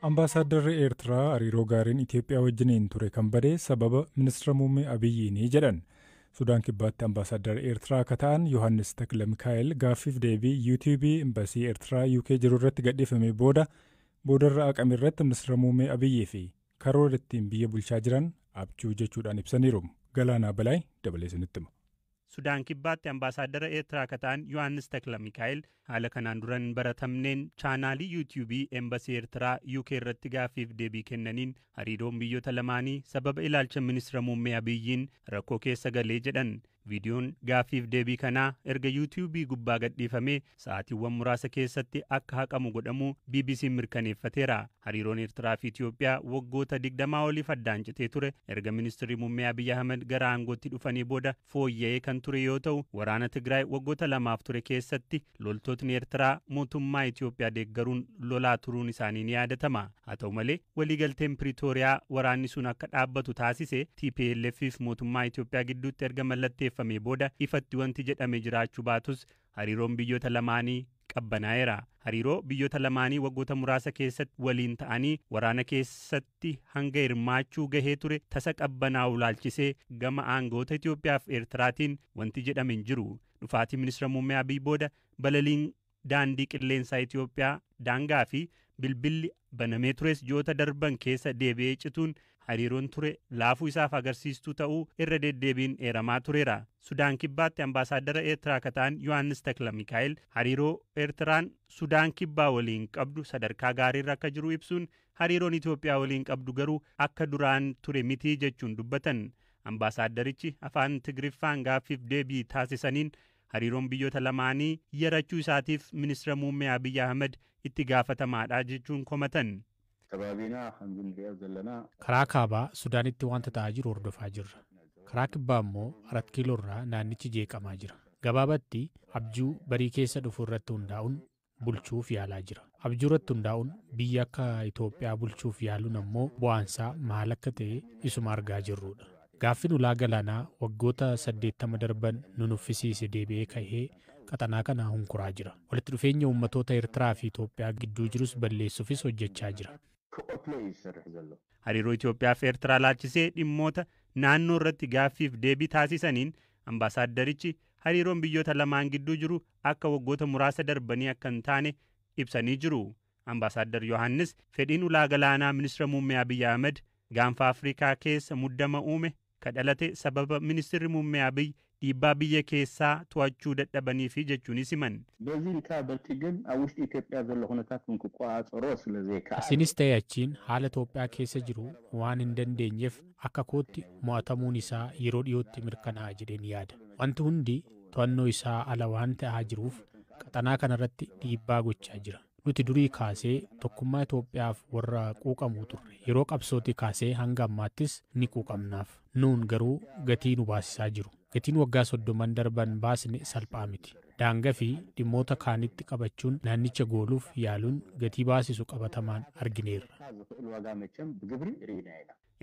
Ambaasaaddarri Ertiriyaa hariiroo gaariin Itoophiyaa wajjiniin ture kan bade sababa ministeera muummee Abiyyiini jedhan. Sudaan kibbaatti ambaasaaddarri Ertiriyaa akka ta'an Yohaannis Takla Mikaa'el gaaffiif deebii yuutuubii imbasii Ertiriyaa UK jiru irratti gadhiifamee boodarra haqame irratti ministeera muummee Abiyyii fi karoora ittiin biyya bulchaa jiran abjuu jechuudhaan ibsaniiru. Galaanaa Balaay dabalee isinitti hima. Sudaan kibbaatti ambaasaadara Ertiriyaa akka ta'an Yohaannis Takla Mikaa'el haala kanaan duran baratamneen chaanaalii yuutuubii embasii Ertiriyaa UK irratti gaaffiif deebii kennaniin hariiroon biyyoota lamaanii sababa ilaalcha ministeera muummee Abiyyiin rakkoo keessa galee jedhan. Viidiyoon gaaffiif deebii kanaa erga yuutuubii gubbaa gadhiifamee sa'aatiiwwan muraasa keessatti akka haqamu godhamuu BBC mirkaneeffateera. Hariiroon Ertiriyaa fi Itoophiyaa waggoota 20 oliif addaan citee ture erga ministeerri muummee Abiyi Ahmed gara aangootti dhufanii booda fooyya'ee kan ture yoo ta'u, waraana Tigraay waggoota 2 ture keessatti loltootni Ertiriyaa mootummaa Itoophiyaa deeggaruun lolaa turuun isaanii ni yaadatama. Haa ta'u malee waliigalteen Piriitooriyaa waraanni sun akka dhaabbatu taasise TPLF fi mootummaa Itoophiyaa gidduutti erga mallatteeffamee booda ifatti wanti jedhame jiraachuu baatus hariiroon biyyoota lamaanii qabbanaa'eera. Hariiroo biyyoota lamaanii waggoota muraasa keessatti waliin ta'anii waraana keessatti hanga hirmaachuu gahee ture tasa qabbanaa'u laalchisee gama aangoota Itoophiyaa fi Ertiraatiin wanti jedhame hin jiru. Dhufaatii ministeera muummee Abiy booda balaliin daandii qilleensaa Itoophiyaa daangaa fi bilbilli banamee tures ji'oota darban keessa deebi'ee cituun hariiroon ture laafuu isaaf agarsiistuu ta'uu irra deddeebiin eeramaa tureera. Sudaan kibbaatti ambaasaadara Ertiriyaa akka ta'an Yohaannis Takla Mikaa'el hariiroo Ertiriyaan Sudaan kibbaa waliin qabdu sadarkaa gaariirra akka jiru ibsuun hariiroon Itoophiyaa waliin qabdu garuu akka duraan ture miti jechuun dubbatan. Ambaasaadarichi afaan Tigriffaan gaaffiif deebii taasisaniin hariiroon biyyoota lamaanii yarachuu isaatiif ministeera muummee Abiyi Ahmed itti gaafatamaadha jechuun komatan. Karaa kaabaa Sudaanitti wanta ta'aa jiru hordofaa jirra. Karaa kibbaa immoo 4 kiiloo irraa naannichi jeeqamaa jira. Gabaabatti abjuu barii keessa dhufu irratti hundaa'uun bulchuuf yaalaa jira. Abjuu irratti hundaa'uun biyya akka Itoophiyaa bulchuuf yaaluun ammoo bu'aansaa maal akka ta'e isuma argaa jirrudha. Gaaffiin ulaa galaanaa waggoota 80 darban nu nuffisiise deebi'ee ka'ee qaxanaa kana hunkuraa jira. Walitti dhufeenya uummattoota Ertiriyaa fi Itoophiyaa gidduu jirus balleessuufis hojjechaa jira. Hariiroo Itoophiyaa fi Ertiriyaa laalchisee dhimmoota naannoo irratti gaaffiif deebii taasisaniin ambaasaadarichi hariiroon biyyoota lamaan gidduu jiru akka waggoota muraasa darbanii akka hin taane ibsanii jiru. Ambaasaadar Yohaannis fedhiin ulaa galaanaa ministeera muummee Abiyi Ahmed gaanfa Afrikaa keessa muddama uume kadhalate sababa ministeerri muummee Abiyi dhiibbaa biyya keessaa to'achuu dadhabanii fi jechuunis himan. Asinis ta'e achiin haala Itoophiyaa keessa jiru waan hin dandeenyeef akka kootti mo'atamuun isaa yeroo dhiyootti mirkanaa'a jedheen yaada. Wanti hundi to'annoo isaa ala waan ta'aa jiruuf qaxanaa kanarratti dhiibbaa gochaa jira. Nuti durii kaasee tokkummaa Itoophiyaaf warra quuqamuu turre. Yeroo qabsooti kaasee hanga ammaattis ni quuqamnaaf. Nuun garuu gatii nu baasisaa jiru. Gatiin waggaa 30 darban baasne salphaa miti. Daangaa fi dhimmoota kaanitti qabachuun naannicha gooluuf yaaluun gatii baasisu qabatamaan argineerra.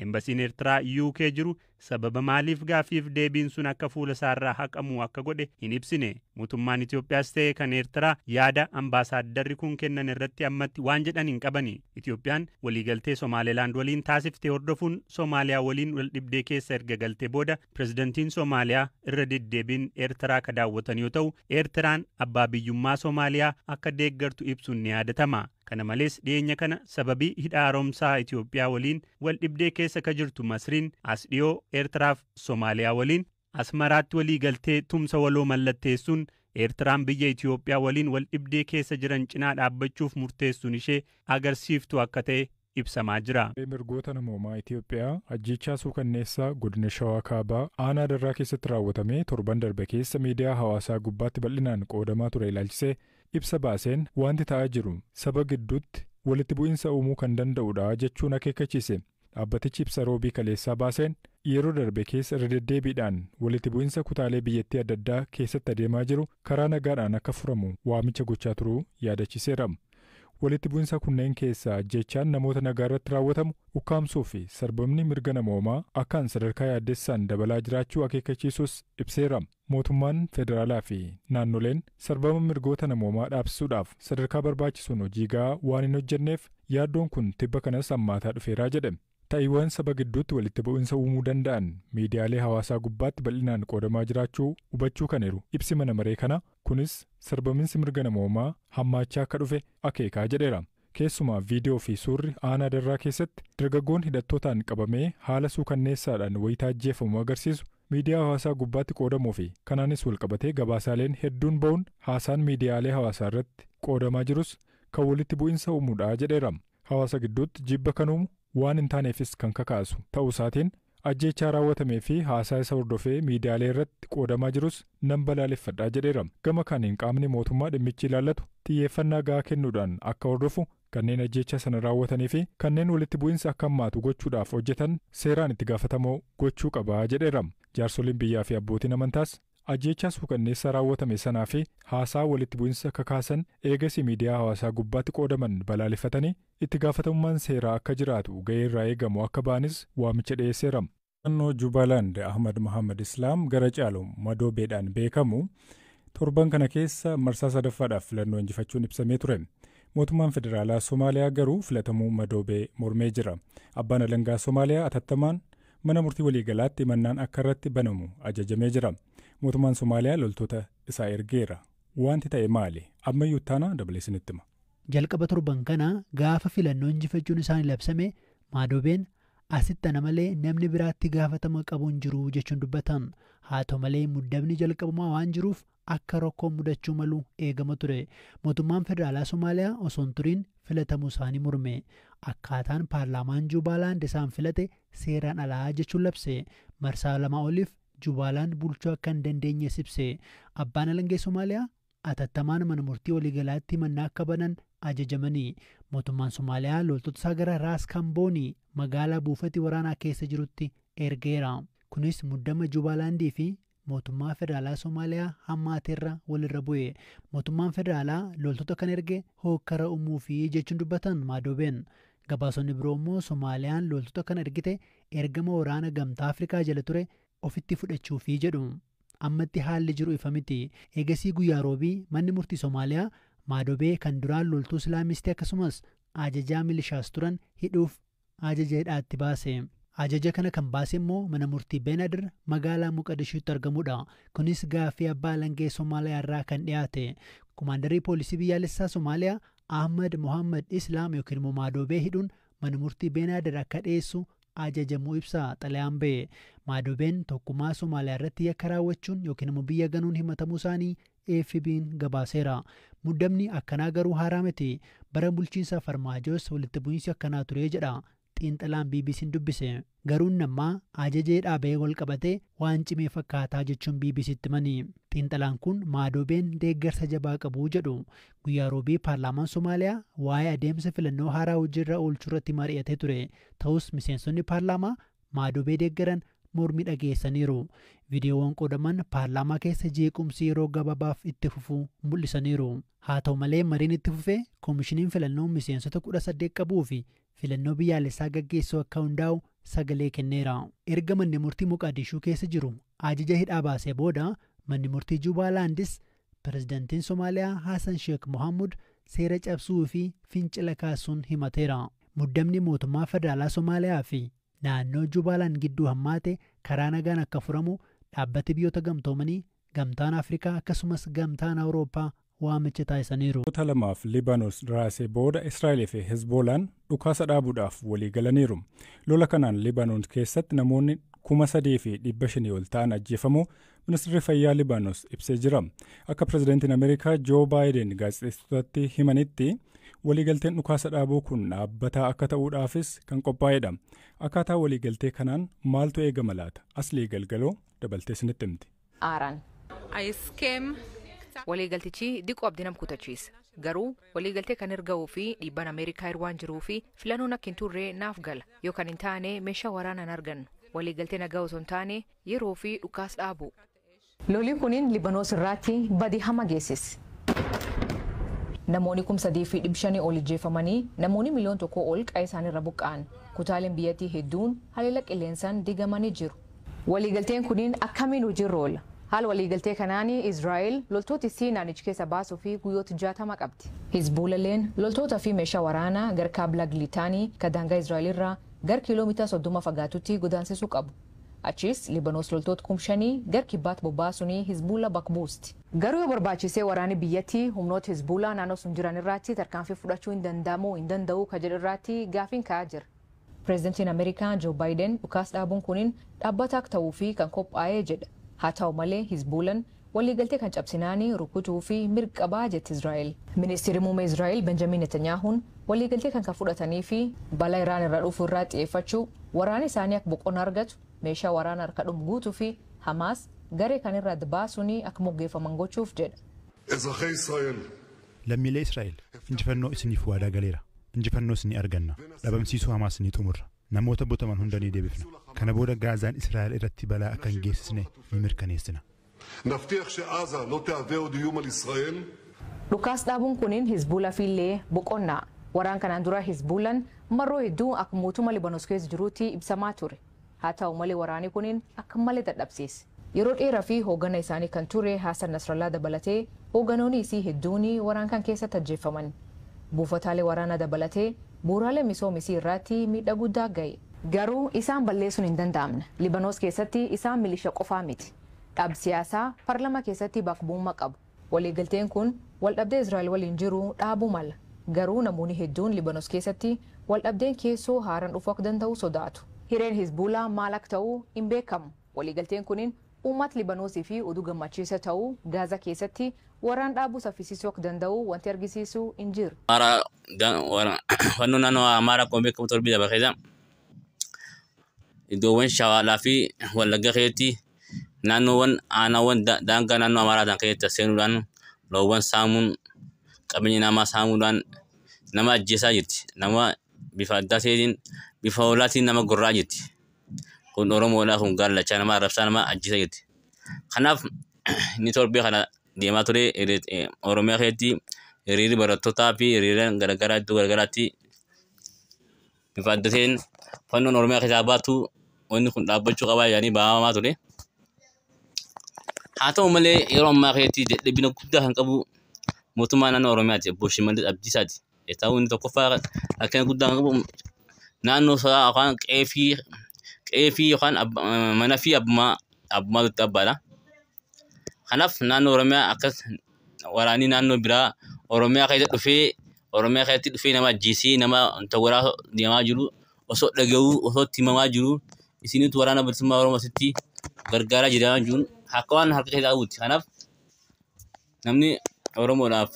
Embasiin Ertiriyaa UK jiru sababa maaliif gaaffiif deebiin sun akka fuula isaarraa haqamu akka godhe hin ibsine. Mootummaan Itoophiyaas ta'e kan Ertiriyaa yaada ambaasaaddarri kun kennan irratti ammatti waan jedhan hin qabani. Itoophiyaan waliigaltee Somaalilaand waliin taasiftee hordofuun Somaaliyaa waliin wal dhibdee keessa erga galtee booda pirezidantiin Somaaliyaa irra deddeebiin Ertiriyaa ka daawwatan yoo ta'u, Ertiriyaan abbaa biyyummaa Somaaliyaa akka deeggartu ibsuun ni yaadatama. Kana malees dhiyeenya kana sababii hidha haaromsaa Itoophiyaa waliin wal dhibdee keessa ka jirtu Masriin as dhiyoo Ertiriyaa fi Somaaliyaa waliin Asmaraatti walii galtee tumsa waloo mallatteessuun Ertiriyaan biyya Itoophiyaa waliin wal dhibdee keessa jiran cinaa dhaabbachuuf murteessuun ishee agarsiiftu akka ta'e ibsamaa jira. Mirgoota namoomaa Itoophiyaa ajjechaa suukanneessaa godina Shawaa Kaabaa aanaa darraa keessatti raawwatame torban darbe keessa miidiyaa hawaasaa gubbaatti bal'inaan qoodamaa ture ilaalchisee ibsa baaseen wanti ta'aa jiru saba gidduutti walitti bu'iinsa uumuu kan danda'udha jechuun akeekkachiise. Dhaabbatichi ibsa roobii kaleessaa baaseen yeroo darbe keessa irra deddeebiidhaan walitti bu'iinsa kutaalee biyyattii adda addaa keessatti adeemaa jiru karaa nagaadhaan akka furamu waamicha gochaa turuu yaadachiseera. walitti bu'insa kunneen keessaa ajjeechaan namoota nagaa irratti raawwatamu ukkaamsuu fi sarbamni mirga namoomaa akkaan sadarkaa yaaddessaan dabalaa jiraachuu akeekkachiisus ibseera. Mootummaan federaalaa fi naannoleen sarbama mirgoota namoomaa dhaabsisuudhaaf sadarkaa barbaachisuun hojii gahaa waan hin hojjenneef yaaddoon kun tibba kanas hammaataa dhufeeraa jedhe. Ta'iiwwan saba gidduutti walitti bu'insa uumuu danda'an miidiyaalee hawaasaa gubbaatti bal'inaan qoodamaa jiraachuu hubachuu kaneeru ibsi mana maree kana kunis sarbaminsi mirga namoomaa hammaachaa akka dhufe akeekaa jedheera. Keessumaa viidiyoo fi suurri aanaa darraa keessatti dargaggoon hidhattootaan qabamee haala suukanneessaadhaan wayitaa ajjeefamu agarsiisu miidiyaa hawaasaa gubbaatti qoodamuu fi kanaanis walqabatee gabaasaaleen hedduun ba'uun haasaan miidiyaalee hawaasaa irratti qoodamaa jirus kan walitti bu'insa uumuudha jedheera. Hawaasa gidduutti jibba kan uumu waan hin taaneefis kan kakaasu ta'uu isaatiin ajjeechaa raawwatamee fi haasaa isa hordofee miidiyaalee irratti qoodamaa jirus nan balaaleffadhaa jedheera. Gama kaaniin qaamni mootummaa dhimmichi ilaallatu xiyyeeffannaa gahaa kennuudhaan akka hordofu kanneen ajjeechaa sana raawwatanii fi kanneen walitti bu'insa akka hammaatu gochuudhaaf hojjetan seeraan itti gaafatamoo gochuu qabaa jedheera. Jaarsoliin biyyaa fi abbootiin amantaas ajjeechaa suukanneessaa raawwatame sanaa fi haasaa walitti bu'insa kakaasan eegasii miidiyaa hawaasaa gubbaatti qoodaman balaaleffatanii itti gaafatamummaan seeraa akka jiraatu ga'ee irraa eegamu akka ba'anis waamicha dhiyeesseera. Naannoo Jubaland Ahmad Muhammad Islaam gara caalu madoobeedhaan beekamu torban kana keessa marsaa sadaffaadhaaf filannoo injifachuun ibsamee ture. Mootummaan federaalaa Somaaliyaa garuu filatamuu madoobee mormee jira. Abbaan alangaa Somaaliyaa atattamaan mana murtii waliigalaatti mannaan akka irratti banamu ajajamee jira. Mootummaan Somaaliyaa loltoota isaa ergeera. Wanti ta'e maali? Ammayyuu taana dabaleessinitti hima. Jalqaba torban kana gaafa filannoo injifachuun isaanii labsame madoobeen asitti ana malee namni biraatti gaafatama qabuun jiru jechuun dubbatan. Haa ta'u malee muddamni jalqabumaa waan jiruuf akka rakkoon mudachuu malu eegama ture. Mootummaan federaalaa Somaaliyaa osoo hin turiin filatamuu isaanii morme. Akkaataan paarlaamaan Jubaland isaan filate seeraan alaa jechuun labse. Marsaa lama oliif Jubaland bulchuu akka hin dandeenye ibse. Abbaan alangaa Somaaliyaa atattamaan mana murtii waliigalaatti mannaa akka banan ajajamanii. Mootummaan Somaaliyaa loltoota isaa gara Raas Kamboonii magaalaa buufati waraanaa keessa jirutti ergeera. Kunis muddama Jubalandii fi mootummaa federaalaa Somaaliyaa hammaateerra walirra bu'e. Mootummaan federaalaa loltoota kan erge hokkara uumuu fi jechuun dubbatan madoobeen. Gabaasonni biroo immoo Somaaliyaan loltoota kan ergite ergama waraana gamtaa Afrikaa jala ture ofitti fudhachuu fi jedhu. Ammatti haalli jiru ifa miti. Eegasii guyyaa roobii manni murtii Somaaliyaa madoobee kan duraan loltuu Islaamistii akkasumas ajajaa milishaas turan hidhuuf ajaja hidhaatti baase. Ajaja kana kan baase immoo mana murtii Benadir magaalaa Muqadishuutti argamudha. Kunis gaaffii abbaa alangaa Somaaliyaa irraa kan dhiyaate. Kumaandarii poolisii biyyaalessaa Somaaliyaa Ahmad Muhammad Islaam yookiin immoo madoobee hidhuun mana murtii Benadir akka dhiyeessu ajajamuu ibsa xalayaan ba'e. Madoobeen tokkummaa Somaaliyaa irratti yakka raawwachuun yookiin immoo biyya ganuun himatamuu isaanii AFB'n gabaaseera. Muddamni akkanaa garuu haaraa miti. Bara bulchiinsa Farmaajoos walitti bu'iinsi akkanaa ture jedha. Xiinxalaan BBC'n dubbise. Garuun namaa ajajee dhaabee wal qabatee waan cimee fakkaataa jechuun BBC'tti himani. Xiinxalaan kun madoobeen deeggarsa jabaa qabu jedhu. Guyyaa roobii paarlaamaan Somaaliyaa waa'ee adeemsa filannoo haaraa hojiirra oolchuu irratti mari'atee ture. Ta'us miseensonni paarlaamaa madoobee deeggaran mormii dhageessaniiru. Viidiyoowwan qoodaman paarlaamaa keessa jeequmsi yeroo gabaabaaf itti fufuu mul'isaniiru. Haa ta'u malee mariin itti fufee koomishiniin filannoo miseensota 18 qabuu fi filannoo biyyaalessaa gaggeessuu akka hundaa'u sagalee kenneera. Erga manni murtii Muqadishuu keessa jiru ajaja hidhaa baasee booda manni murtii Jubalandis pirezidantiin Somaaliyaa Hassan Sheikh Mohamud seera cabsuu fi fincila kaasuun himateera. Muddamni mootummaa federaalaa Somaaliyaa fi naannoo Jubaland gidduu hammaate karaa nagaan akka furamu dhaabbati biyyoota gamtoomanii gamtaan Afrikaa akkasumas gamtaan Awurooppaa waamicha taasisaniiru. Waggoota lamaaf Libaanos raasee booda Israa'el fi Hezbollaan dhukaasa dhaabuudhaaf walii galaniiru. Lola kanaan Libaanos keessatti namoonni 3,500 ol ta'an ajjeefamuu ministeerri fayyaa Libaanos ibsee jira. Akka pirezidaantiin Ameerikaa Joo Baayiden gaazexeessitootatti himanitti waliigalteen dhukaasa dhaabuu kun dhaabbataa akka ta'uudhaafis kan qophaa'edha. Akkaataa waliigaltee kanaan maaltu eegama laata? Aslii galgaloo dabaltee isinitti himti. Waliigaltichi diqoo abdii nam kutachiisa. Garuu waliigaltee kan erga'uu fi dhiibbaan Ameerikaa irwaan jiruu fi filannoon akka hin turre naaf gala. Yookaan hin taane meeshaa waraanaan argannu. Waliigaltee nagaa osoo hin taane yeroo fi dhukaas dhaabu. Lolli kuniin Libaanos irratti badii hama geessise. Namoonni 3,500 ol ajjeefamanii namoonni miliyoona 1 ol qe'ee isaaniirra buqqa'an. Kutaaleen biyyattii hedduun haleela qilleensaan digamanii jiru. Waliigalteen kunniin akkamiin hojiirra oola? Haala waliigaltee kanaan Israa'el loltoota isii naannicha keessa baasuu fi guyyoota 60 qabdi. Hizbuulalleen loltoota fi meeshaa waraanaa gara kaabla Gilitaanii kan daangaa Israa'el irraa gara kiiloomeetira 30 fagaatutti godaansisuu qabu. Achis Libanoos loltoota 5,000 gara kibbaatti bobbaasuun Hizbuula bakka buusti. Garuu yoo barbaachisee waraanni biyyattii humnoota Hizbuulaa naannoo sun jiran irratti tarkaanfii fudhachuu hin danda'u kan jedhu irratti gaafiin ka'aa jira. Pireezidantiin Ameerikaa Joo Baayiden dhukaasa dhaabuun kunniin dhaabbata akka ta'uu fi kan qophaa'ee jedha. Haa ta'u malee Hizbuulan waliigaltee kan cabsinaanii rukutuu fi mirga qabaa jetti Israa'el. Ministeerri muummee Israa'el Benjamin Netanyahuun waliigaltee kan fudhatanii fi balaa Iraan irraa dhufu irraa xiyyeeffachuu waraana isaanii akka boqonnaa argatu meeshaa waraana harka dhumu guutuu fi Hamaas garee kan irraa baasuun akka moggeeffaman gochuuf jedha. Lammiilee Israa'el injifannoo isiniif waadaa galeera. Injifannoo isinii arganna. Dhabamsiisuu Hamaas ni xumurra. Namoota butaman hunda ni deebifna. Kana booda Gaazaan Israa'el irratti balaa akka hin geessisne ni mirkaneessina. Dhukaasa dhaabuun kunniin Hizbuulaa fi illee boqonnaa. Waraan kanaan dura Hizbuulan marroo hedduu akka mootummaa Libanoos keessa jiruutti ibsamaa ture. Haa ta'u malee waraanni kunniin akka malee dadhabsiise. Yeroo dheeraa fi hoogganaa isaanii kan ture Hassan Nasrallaa dabalatee hoogganoonni isii hedduun waraan kan keessatti ajjeefaman. Buufataalee waraanaa dabalatee bu'uuraalee misoomisii irratti miidhaa guddaa ga'e. Garuu isaan balleessuun hin danda'amne. Libanoos keessatti isaan milishaa qofaa miti. Dhaab siyaasaa paarlaamaa keessatti bakka bu'ummaa qabu. Waliigalteen kun waldhabdee Israa'el waliin jiru dhaabuu mala. Garuu namoonni hedduun Libanoos keessatti waldhabdeen keessoo haaraan dhufuu akka danda'u sodaatu. Hireen Hizbuulaa maal akka ta'u hin beekamu. Waliigalteen kunniin uummata Libanoosii fi oduu gammachiisa ta'uu Gaazaa keessatti waraan dhaabuu saffisiisuu akka danda'u wanti argisiisu hin jiru. Wannoon naannoo Amaaraa akkuma beekamu torbii dabaree keessa iddoowwan Shawaalaa fi Wallagga keessatti naannoowwan aanaawwan daangaa naannoo Amaaraa keessatti seenuudhaan loowwan saamuun qabeenya namaa saamuudhaan nama ajjeesaa jirti. Nama bifa addaa ta'een bifa hoolaatiin nama gorraa jirti. Kun Oromoodhaa kun gaallachaa nama arrabsaa nama ajjeesaa jirti. Kanaaf inni torbii kana deemaa ture Oromiyaa keessatti hiriirri barattootaa fi hiriiraan garaagaraa iddoo garaagaraatti bifa adda ta'een fannoon Oromiyaa keessaa baatu wanni kun dhaabbachuu qabaa yaanii bahamaa ture. Haa ta'u malee yeroo ammaa keessatti dadhabina guddaa kan qabu mootummaa naannoo Oromiyaati. Obbo Shimallis Abdiisaati. Ta'uu inni tokkoffaa rakkina guddaa kan qabu naannoo isaa yookaan qe'ee fi yookaan mana fi abbummaa itti abbaadha. Kanaaf naannoo Oromiyaa akkas waraanii naannoo biraa Oromiyaa keessatti dhufee nama ajjeesee nama tawwaraa deemaa jiru osoo dhaga'uu osoo itti himamaa jiru isinitu waraana bilisummaa Oromoositti gargaaraa jiraa jiruun akka waan harka keessaa qabuuti. Kanaaf namni Oromoodhaaf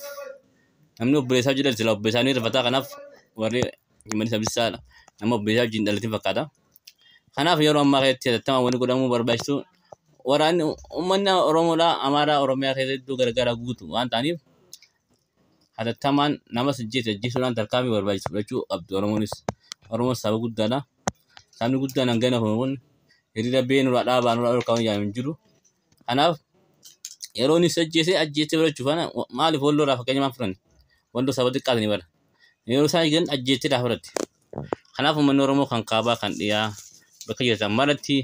namni obboleessaa jedhan sila obboleessaanii rifataa. Kanaaf warri Shimallis Abdiisaa nama obboleessaa wajjin dhalatiin fakkaata. Kanaaf yeroo ammaa keessatti hatattamaan wanni godhamuu barbaachisu waraanni uummanni Oromoodhaa Amaaraa Oromiyaa keessatti iddoo garaagaraa guutu waan ta'aniif hatattamaan nama ajjeesuudhaan tarkaanfii barbaachisu fudhachuu qabdu. Oromoon saba guddaadha. Sabni guddaan hangana kun hiriira beenuudhaa dhaabaa nurraa dhorkaa'uun yaa'u jiru. Kanaaf yeroo inni ajjeesee fudhachuuf maaliif walloodhaaf fakkeenya maal fudhanne? Walloo saba xiqqaatanii bara. Yeroo isaan jiran ajjeesee daa fudhatte. Kanaaf uummanni Oromoo kan kaabaa kan dhiyaa bakka jirtan maratti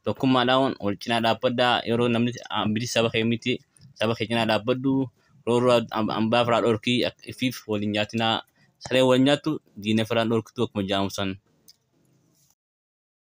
tokkummaadhaan wal cinaa dhaabbadhaa. Yeroo namni bilisa saba keemiti saba keenyaa dhaabbadhu rooroo hambaa firaa dhorkii ifiif waliin nyaatinaa saree wal nyaattu diina firaan dhorkitu akkuma jaamusan.